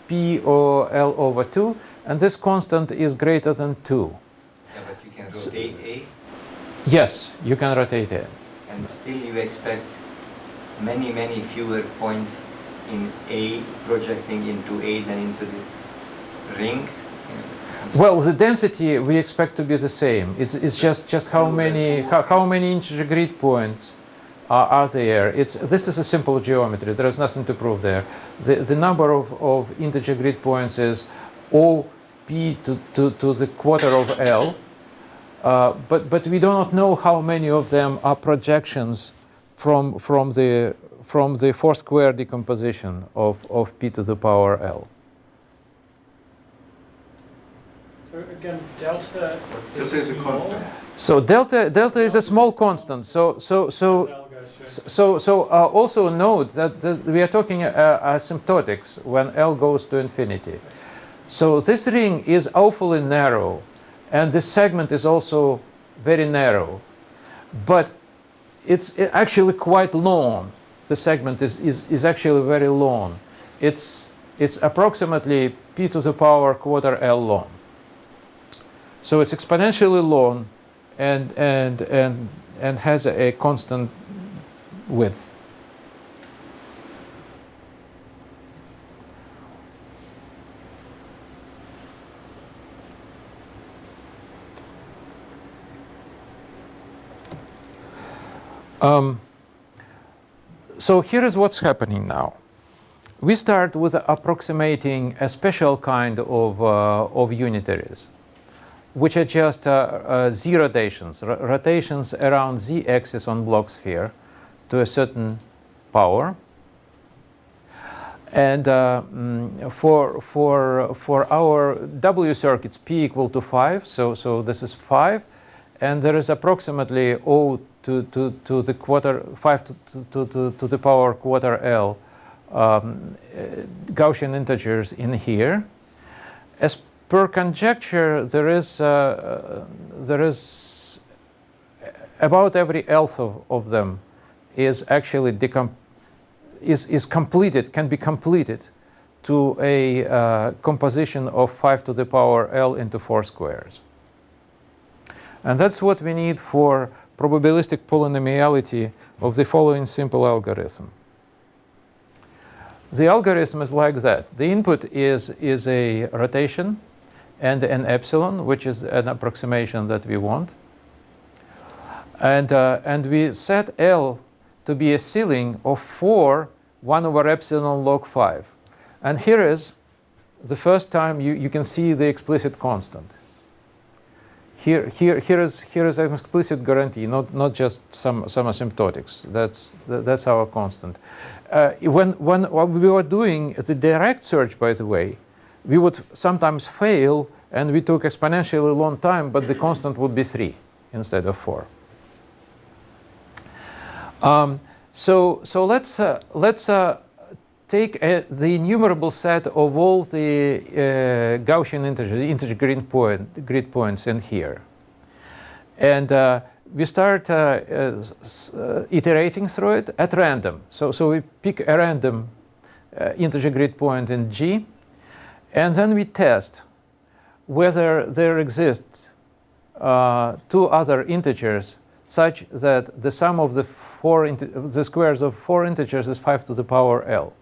p or L over 2, and this constant is greater than 2. Yeah, but you can rotate A. Yes, you can rotate A. And still you expect many fewer points in A projecting into A than into the ring. Well, the density we expect to be the same. It's just how many integer grid points are there. This is a simple geometry. There is nothing to prove there. The number of integer grid points is O p to the quarter of L, but we do not know how many of them are projections from the 4-square decomposition of p to the power L. So again, delta is a constant. So delta is a small constant. So also note that we are talking asymptotics when L goes to infinity. So this ring is awfully narrow, and this segment is also very narrow, but it's actually quite long. The segment is actually very long. It's approximately p to the power quarter L long. So it's exponentially long and has a constant width. So here is what's happening now. We start with approximating a special kind of unitaries, which are just z rotations, rotations around z axis on Bloch sphere to a certain power. And for our W circuits, p equal to 5, so this is 5, and there is approximately O to the quarter 5 to the power quarter L Gaussian integers in here. As per conjecture, there is about every elf of them is actually can be completed to a composition of 5 to the power L into 4 squares. And that's what we need for probabilistic polynomiality of the following simple algorithm. The algorithm is like that. The input is a rotation and an epsilon, which is an approximation that we want. And we set L to be a ceiling of 4 1 over epsilon log 5. And here is the first time you can see the explicit constant. Here is an explicit guarantee, not just some asymptotics. That's our constant. When we were doing the direct search, by the way, we would sometimes fail, and we took exponentially long time, but the constant would be 3 instead of 4. So let's take the enumerable set of all the Gaussian integers, integer grid points in here. And we start iterating through it at random. So we pick a random integer grid point in G, and then we test whether there exists two other integers such that the sum of the squares of 4 integers is 5 to the power L.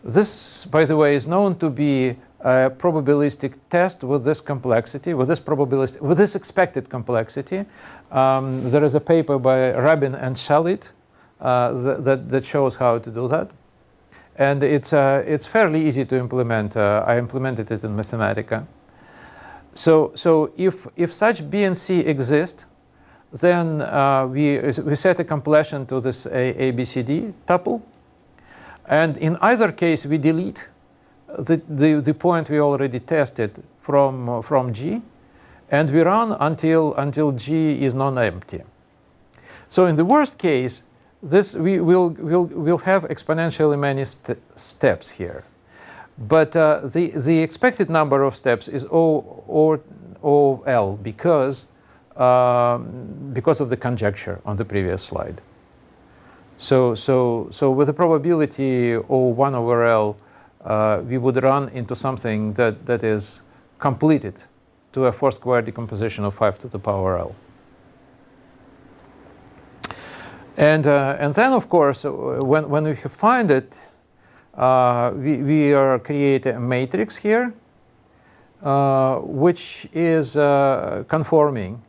This, by the way, is known to be a probabilistic test with this complexity, with this expected complexity. There is a paper by Rabin and Shalit that shows how to do that. And it's fairly easy to implement. I implemented it in Mathematica. So if such B and C exist, then we set a completion to this ABCD tuple. And in either case, we delete the point we already tested from G, and we run until G is non-empty. So in the worst case, we'll have exponentially many steps here. But the expected number of steps is OL because of the conjecture on the previous slide. So with a probability O1 over L, we would run into something that is completed to a 4-square decomposition of 5 to the power L. And then, of course, when we find it, we create a matrix here, which is conforming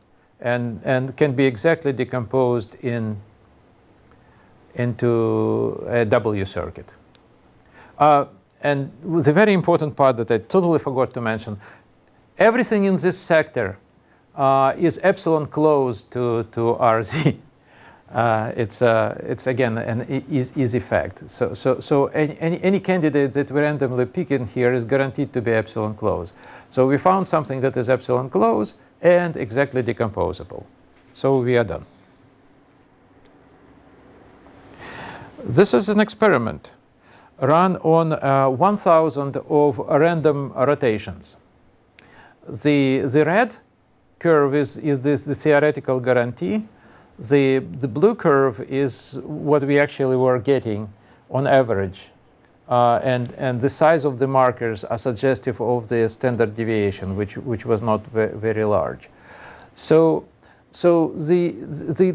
and can be exactly decomposed into a W circuit. And the very important part that I totally forgot to mention, everything in this sector is epsilon close to RZ. It's again an easy fact. So any candidate that we randomly pick in here is guaranteed to be epsilon close. So we found something that is epsilon close and exactly decomposable. So we are done. This is an experiment run on 1,000 of random rotations. The red curve is the theoretical guarantee. The blue curve is what we actually were getting on average. And the size of the markers are suggestive of the standard deviation, which was not very large. So the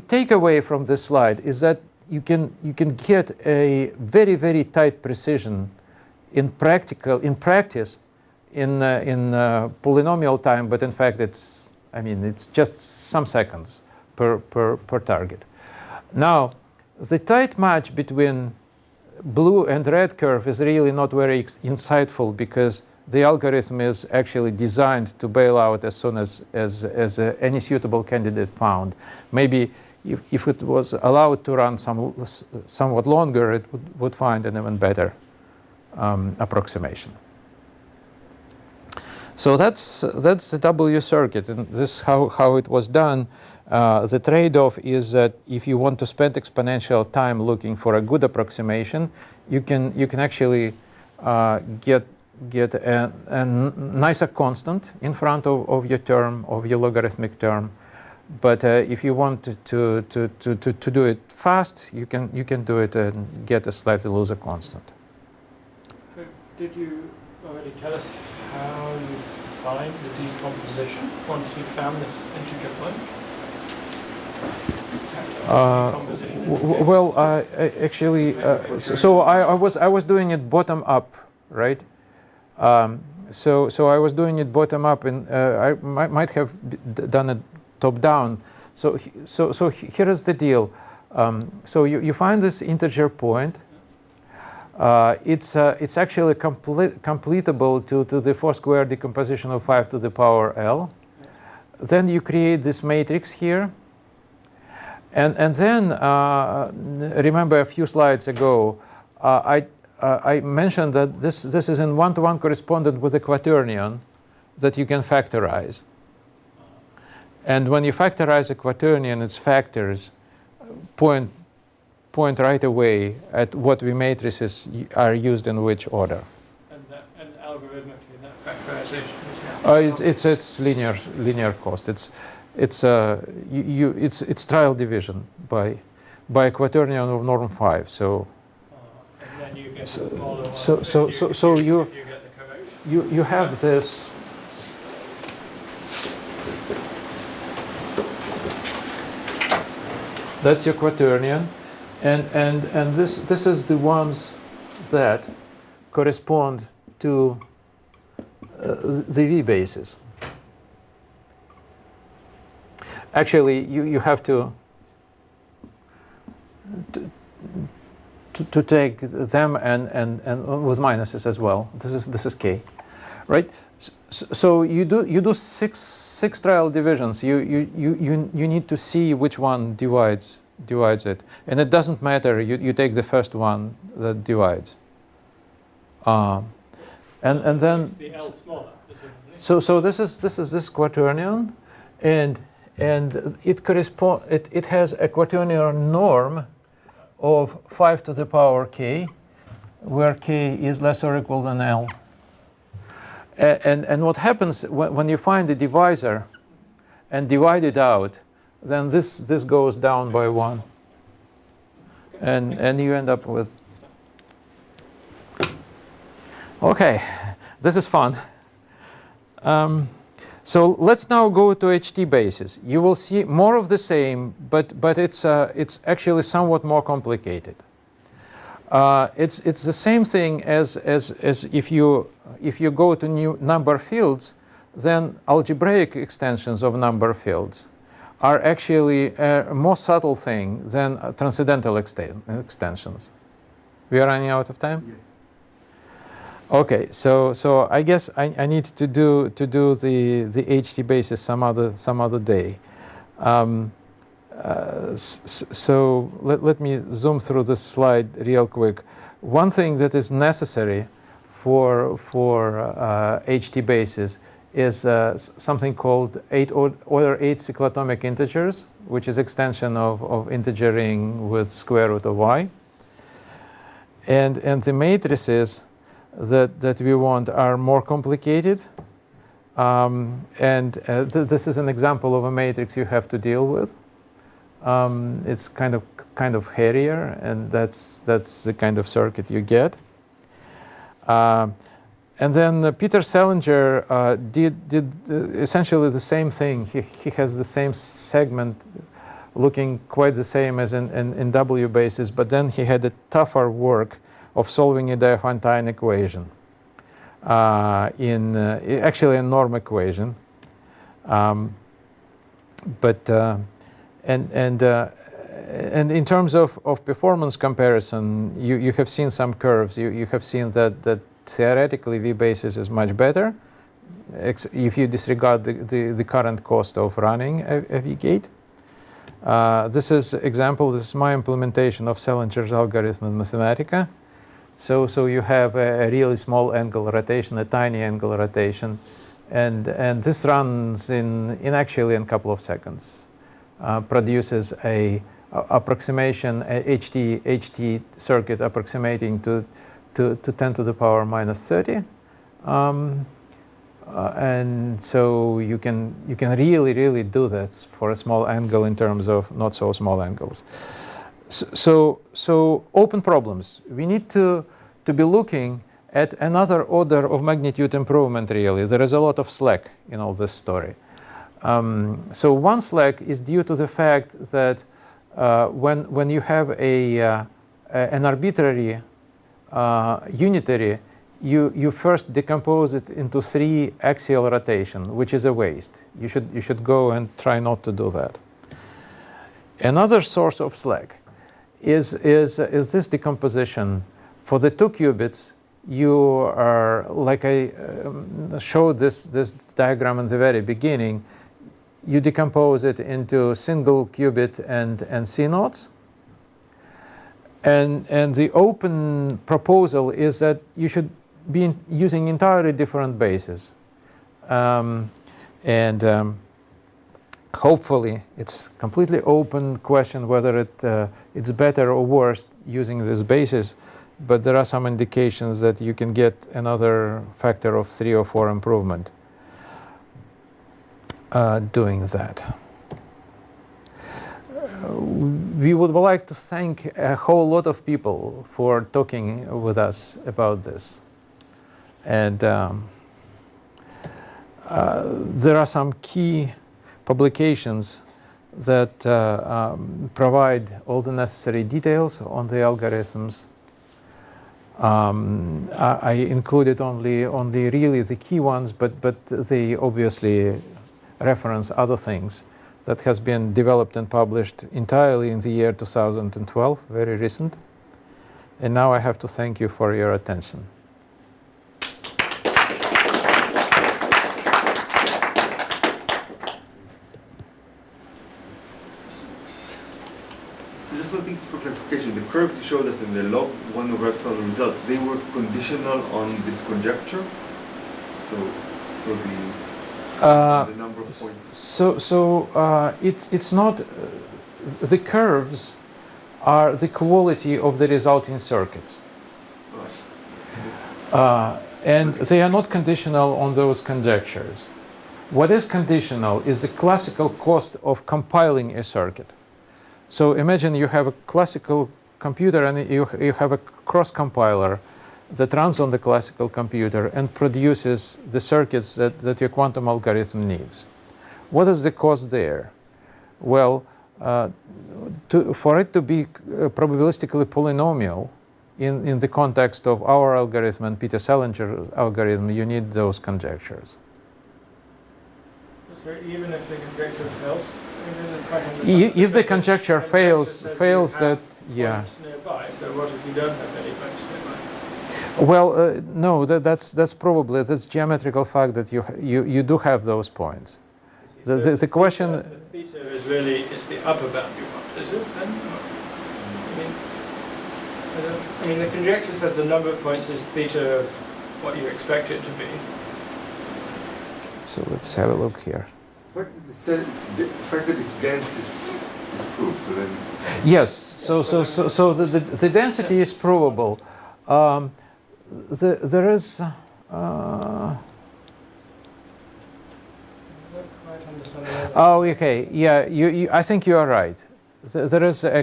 takeaway from this slide is that you can get a very tight precision in practice in polynomial time, but in fact it's just some seconds per target. Now the tight match between blue and red curve is really not very insightful because the algorithm is actually designed to bail out as soon as any suitable candidate found. Maybe if it was allowed to run somewhat longer, it would find an even better approximation. So that's the W circuit, and this is how it was done. The trade-off is that if you want to spend exponential time looking for a good approximation, you can actually get a nicer constant in front of your term, of your logarithmic term. But if you want to do it fast, you can do it and get a slightly looser constant. So did you already tell us how you find the decomposition once you found this integer point? Well, actually, so I was doing it bottom up, right? So I was doing it bottom up, and I might have done it top down. So here is the deal. So you find this integer point. It's actually completable to the 4-square decomposition of 5 to the power L. Then you create this matrix here. And then, remember a few slides ago, I mentioned that this is in one-to-one correspondent with a quaternion that you can factorize. And when you factorize a quaternion, its factors point point right away at what V matrices are used in which order. And algorithmically, that factorization is It's linear cost. It's trial division by quaternion of norm 5. So and then you get the smaller one. so If you get the correction. you have this. That's your quaternion, and this is the ones that correspond to the V bases. Actually, you have to take them and with minuses as well. This is K, right? So you do six trial divisions. You need to see which one divides it, and it doesn't matter. You take the first one that divides, and then The L smaller. so this is this quaternion, and it has a quaternion norm of 5 to the power k, where k is less or equal than L. And what happens when you find the divisor and divide it out, then this goes down by 1, and you end up with. Okay, this is fun. So let's now go to HT bases. You will see more of the same, but it's actually somewhat more complicated. It's the same thing as if you go to new number fields, then algebraic extensions of number fields are actually a more subtle thing than transcendental extensions. We are running out of time? Yeah. Okay, so I guess I need to do the HT basis some other day. So let me zoom through this slide real quick. One thing that is necessary for HT basis is something called order 8 cyclotomic integers, which is extension of integering with square root of y. And the matrices that we want are more complicated. This is an example of a matrix you have to deal with. It's kind of hairier, and that's the kind of circuit you get. And then Peter Selinger did essentially the same thing. He has the same segment looking quite the same as in W basis, but then he had a tougher work of solving a Diophantine equation, actually a norm equation. And in terms of performance comparison, you have seen some curves. You have seen that theoretically V basis is much better if you disregard the current cost of running a V gate. This is my implementation of Selinger's algorithm in Mathematica. So you have a really small angle rotation, a tiny angle rotation, and this runs in actually in a couple of seconds. Produces a approximation, a HT circuit approximating to 10 to the power minus 30, and so you can really do this for a small angle in terms of not so small angles. So open problems. We need to be looking at another order of magnitude improvement. Really, there is a lot of slack in all this story. So one slack is due to the fact that when you have an arbitrary unitary, you first decompose it into 3 axial rotation, which is a waste. You should go and try not to do that. Another source of slack is this decomposition. For the 2 qubits, you are, like I showed this diagram in the very beginning, you decompose it into single qubit and C nodes. And the open proposal is that you should be using entirely different bases. hopefully, it's completely open question whether it's better or worse using this basis, but there are some indications that you can get another factor of 3 or 4 improvement doing that. We would like to thank a whole lot of people for talking with us about this. And there are some key publications that provide all the necessary details on the algorithms. I included only really the key ones, but they obviously reference other things that has been developed and published entirely in the year 2012, very recent. And now I have to thank you for your attention. Just one thing for clarification, the curves you showed us in the log 1 over epsilon results, they were conditional on this conjecture? So the number of points? It's not, the curves are the quality of the resulting circuits. Right. And they are not conditional on those conjectures. What is conditional is the classical cost of compiling a circuit. So imagine you have a classical computer and you have a cross compiler that runs on the classical computer and produces the circuits that your quantum algorithm needs. What is the cost there? Well, for it to be probabilistically polynomial in the context of our algorithm and Peter Salinger's algorithm, you need those conjectures. So even if the conjecture fails? If the conjecture fails that, yeah. Points nearby, so what if you don't have any points nearby? Well, no, that's probably, that's geometrical fact that you do have those points. The question... The theta is really, it's the upper bound you want, is it then? I mean, the conjecture says the number of points is theta of what you expect it to be. So let's have a look here. The fact that it's dense is proved, so then... Yes, so the density is provable. There is... Oh, okay. Yeah, I think you are right. There is a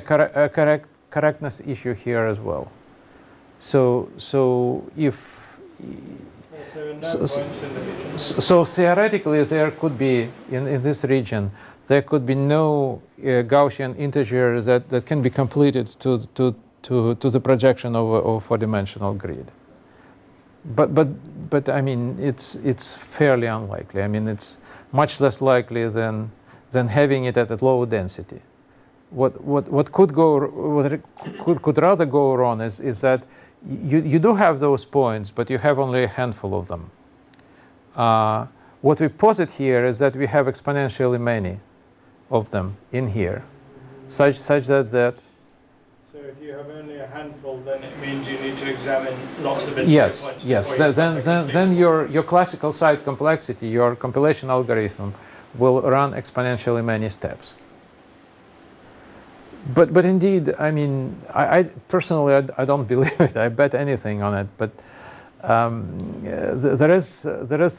correctness issue here as well. So if... So theoretically, there could be, in this region, there could be no Gaussian integer that can be completed to the projection of a 4-dimensional grid. But I mean, it's fairly unlikely. I mean, it's much less likely than having it at a low density. What could rather go wrong is that you do have those points, but you have only a handful of them. What we posit here is that we have exponentially many of them in here, such that. So if you have only a handful, then it means you need to examine lots of integer points. Yes. Then your classical site complexity, your compilation algorithm, will run exponentially many steps. But indeed, I mean, I personally I don't believe it. I bet anything on it. But there is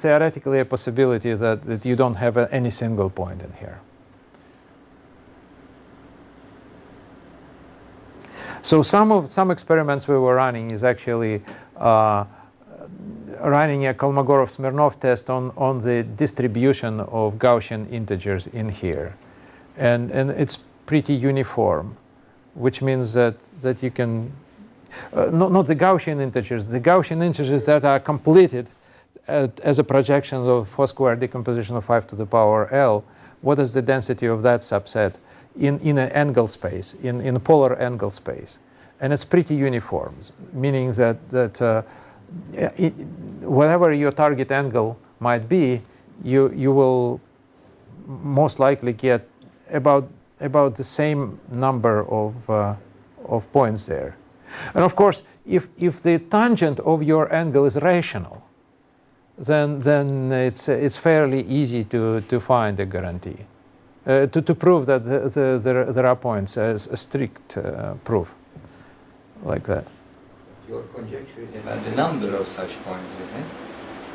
theoretically a possibility that you don't have any single point in here. So some experiments we were running is actually running a Kolmogorov-Smirnov test on the distribution of Gaussian integers in here, and it's pretty uniform, which means that you can not the Gaussian integers that are completed as a projection of 4-square decomposition of 5 to the power L. What is the density of that subset in an angle space, in a polar angle space? And it's pretty uniform, meaning that whatever your target angle might be, you will most likely get about the same number of points there. And of course, if the tangent of your angle is rational, then it's fairly easy to find a guarantee. to prove that there are points as a strict proof, like that. Your conjecture is about the number of such points, isn't it?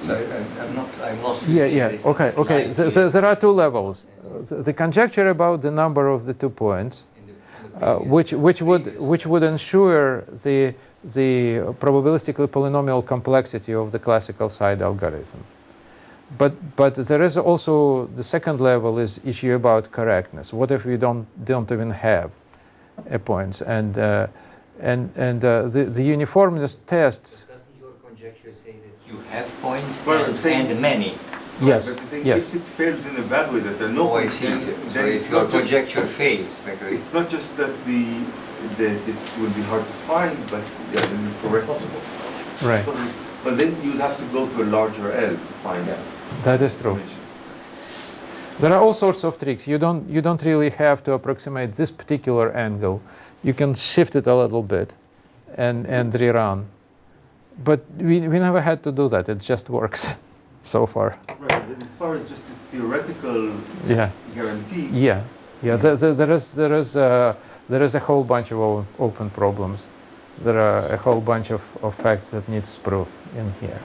So I'm lost. Yeah. Okay. There are two levels. The conjecture about the number of the 2 points, which would ensure the probabilistically polynomial complexity of the classical side algorithm. But there is also the second level is issue about correctness. What if we don't even have points? And the uniformness tests. Doesn't your conjecture say that you have points and many? Yes. But the thing, Yes. if it failed in a bad way, that there are no I points, see. then So it's if your not just, conjecture fails, because it's not just that it will be hard to find, but they're incorrect. Right. But then you'd have to go to a larger L to find That is true. information. There are all sorts of tricks. You don't really have to approximate this particular angle. You can shift it a little bit and rerun. But we never had to do that. It just works so far. Right, but as far as just a theoretical Yeah. guarantee, Yeah. There is a whole bunch of open problems. There are a whole bunch of facts that needs proof in here.